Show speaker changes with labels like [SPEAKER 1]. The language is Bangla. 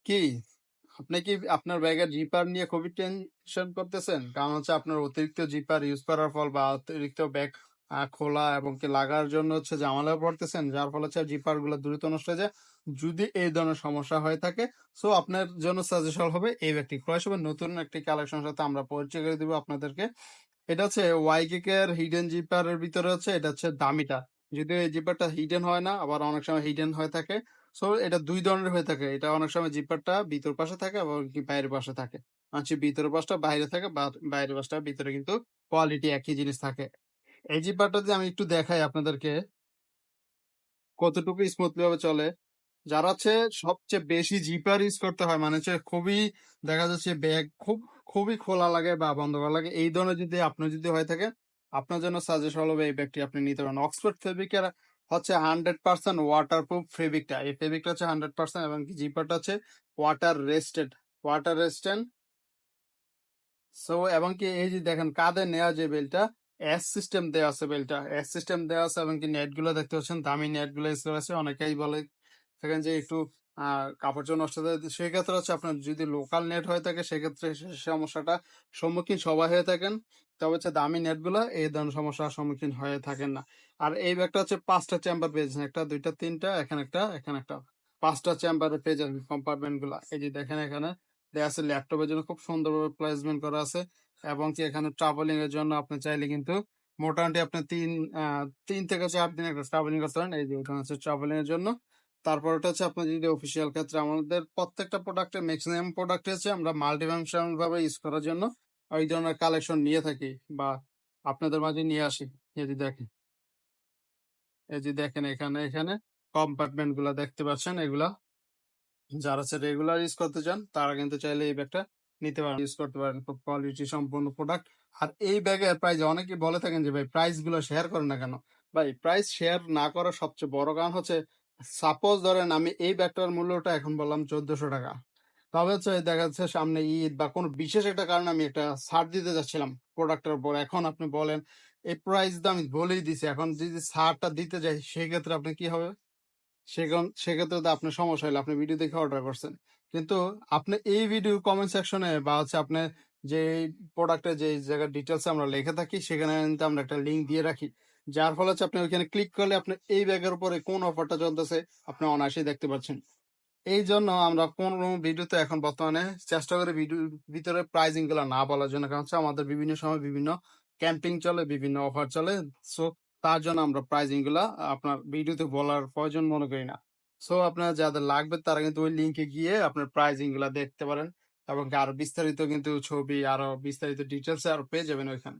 [SPEAKER 1] কি আপনি কি আপনার ব্যাগের জিপার নিয়ে খুবই টেনশন করতেছেন? কারণ হচ্ছে আপনার অতিরিক্ত জিপার ইউজ করার ফল বা অতিরিক্ত ব্যাগ খোলা এবং কি লাগার জন্য হচ্ছে ঝামেলায় পড়তেছেন, যার ফলে হচ্ছে জিপার গুলো দ্রুত নষ্ট হয়ে যায়। যদি এই ধরনের সমস্যা হয়ে থাকে, সো আপনার জন্য সাজেশন হবে এই ব্যাগটি ক্রয় সময় নতুন একটি কালেকশনের সাথে আমরা পরিচয় করে দিব আপনাদেরকে। এটা হচ্ছে ওয়াইকিক এর হিডেন জিপারের ভিতরে হচ্ছে এটা হচ্ছে দামিটা। যদিও এই জিপারটা হিডেন হয় না, আবার অনেক সময় হিডেন হয়ে থাকে। সো এটা দুই ধরনের হয়ে থাকে। এটা অনেক সময় জিপারটা ভিতর পাশে থাকে আবার কি বাইরের পাশে থাকে। মানে ভিতরের পাশটা বাইরে থাকে বা বাইরের পাশটা ভিতরে, কিন্তু কোয়ালিটি একই জিনিস থাকে। এই জিপারটা যদি আমি একটু দেখাই আপনাদেরকে কতটুকু স্মুথলি ভাবে চলে। যারা হচ্ছে সবচেয়ে বেশি জিপার ইউজ করতে হয়, মানে হচ্ছে খুবই দেখা যাচ্ছে ব্যাগ খুবই খোলা লাগে বা বন্ধ করা লাগে, এই ধরনের যদি আপনার যদি হয়ে থাকে, আপনার জন্য সাজেশন হবে এই ব্যাগটি আপনি নিতে পারেন। অক্সফোর্ড ফেব্রিকের হচ্ছে 100% ওয়াটারপ্রুফ ফেব্রিকটা। এই ফেব্রিকটা হচ্ছে 100% এবং জিপারটা হচ্ছে ওয়াটার রেজিস্ট্যান্ট। সো এবং কি এই যে দেখেন কাঁধে নেওয়া যে বেল্টটা, এস সিস্টেম দেওয়া আছে, বেল্টটা এস সিস্টেম দেওয়া আছে এবং কি নেট গুলো দেখতে পাচ্ছেন দামি নেট গুলো ইউজ করা আছে। অনেকেই বলে থাকেন যে একটু কাপড় চোপড় নষ্ট হয়ে যায়, সেক্ষেত্রে হচ্ছে আপনার যদি লোকাল নেট হয়ে থাকে সেক্ষেত্রে সমস্যাটা সম্মুখীন সবাই হয়ে থাকেন। তবে হচ্ছে দামি নেট গুলো এই ধরনের সমস্যার সম্মুখীন হয়ে থাকেন না। আর এই ব্যাগটা হচ্ছে 5টা চেম্বার পেয়েছেন, একটা দুইটা তিনটা, এখানে একটা 5টা চেম্বারে পেয়ে যাবেন কম্পার্টমেন্ট গুলা। এই যে দেখেন এখানে দেয়া আছে ল্যাপটপের জন্য খুব সুন্দরভাবে প্লেসমেন্ট করা আছে। এবং কি এখানে ট্রাভেলিং এর জন্য আপনি চাইলে কিন্তু মোটামুটি আপনি 3 থেকে 4 দিন একটা ট্রাভেলিং করতে পারেন। এই যে এখানে হচ্ছে ট্রাভেলিং এর জন্য। তারপর এটা হচ্ছে আপনার যদি অফিসিয়াল ক্ষেত্রে, আমাদের প্রত্যেকটা প্রোডাক্টের ম্যাক্সিমাম প্রোডাক্ট হচ্ছে আমরা মাল্টিফাংশনাল ভাবে ইউজ করার জন্য ওই ধরনের কালেকশন নিয়ে থাকি বা আপনাদের মাঝে নিয়ে আসি। যদি দেখেন, এই যে দেখেন এখানে এখানে কম্পার্টমেন্ট গুলা দেখতে পাচ্ছেন, এগুলা যারা হচ্ছে রেগুলার ইউজ করতে চান তারা কিন্তু চাইলে এই ব্যাগটা নিতে পারেন, ইউজ করতে পারেন। খুব কোয়ালিটি সম্পূর্ণ প্রোডাক্ট। আর এই ব্যাগের প্রাইস অনেকে বলে থাকেন যে ভাই প্রাইস গুলো শেয়ার করেন না কেন। ভাই প্রাইস শেয়ার না করার সবচেয়ে বড় কারণ হচ্ছে, সাপোজ ধরেন আমি এই ব্যাগটার মূল্যটা এখন বললাম 1400 টাকা, তবে হচ্ছে দেখা যাচ্ছে সামনে ঈদ বা কোনো বিশেষ একটা কারণে আমি একটা ছাড় দিতে যাচ্ছিলাম প্রোডাক্টের উপর। এখন আপনি বলেন এই প্রাইস তো আমি বলেই দিছি, এখন যদি ছাড়টা দিতে যাই সেক্ষেত্রে আপনি কি হবে? সেক্ষেত্রে তো আপনার সমস্যা হলো, আপনি ভিডিও দেখে অর্ডার করছেন, কিন্তু আপনি এই ভিডিও কমেন্ট সেকশনে বা হচ্ছে আপনি যে প্রোডাক্টের যে জায়গার ডিটেলস আমরা লিখে থাকি সেখানে কিন্তু আমরা একটা লিঙ্ক দিয়ে রাখি, যার ফলে হচ্ছে আপনি ওইখানে ক্লিক করলে আপনি এই ব্যাগের উপরে কোন অফারটা চলতেছে আপনি অনায়াসেই দেখতে পাচ্ছেন। এই জন্য আমরা কোন ভিডিওতে এখন বর্তমানে চেষ্টা করি ভিডিওর ভিতরে প্রাইজিং গুলা না বলার জন্য, কারণ হচ্ছে আমাদের বিভিন্ন সময় বিভিন্ন ক্যাম্পিং চলে, বিভিন্ন অফার চলে। সো তার জন্য আমরা প্রাইজিং গুলা আপনার ভিডিওতে বলার প্রয়োজন মনে করি না। সো আপনার যাদের লাগবে তারা কিন্তু ওই লিঙ্কে গিয়ে আপনার প্রাইজিং গুলা দেখতে পারেন এবং আরো বিস্তারিত কিন্তু ছবি, আরো বিস্তারিত ডিটেলস আরো পেয়ে যাবেন ওইখানে।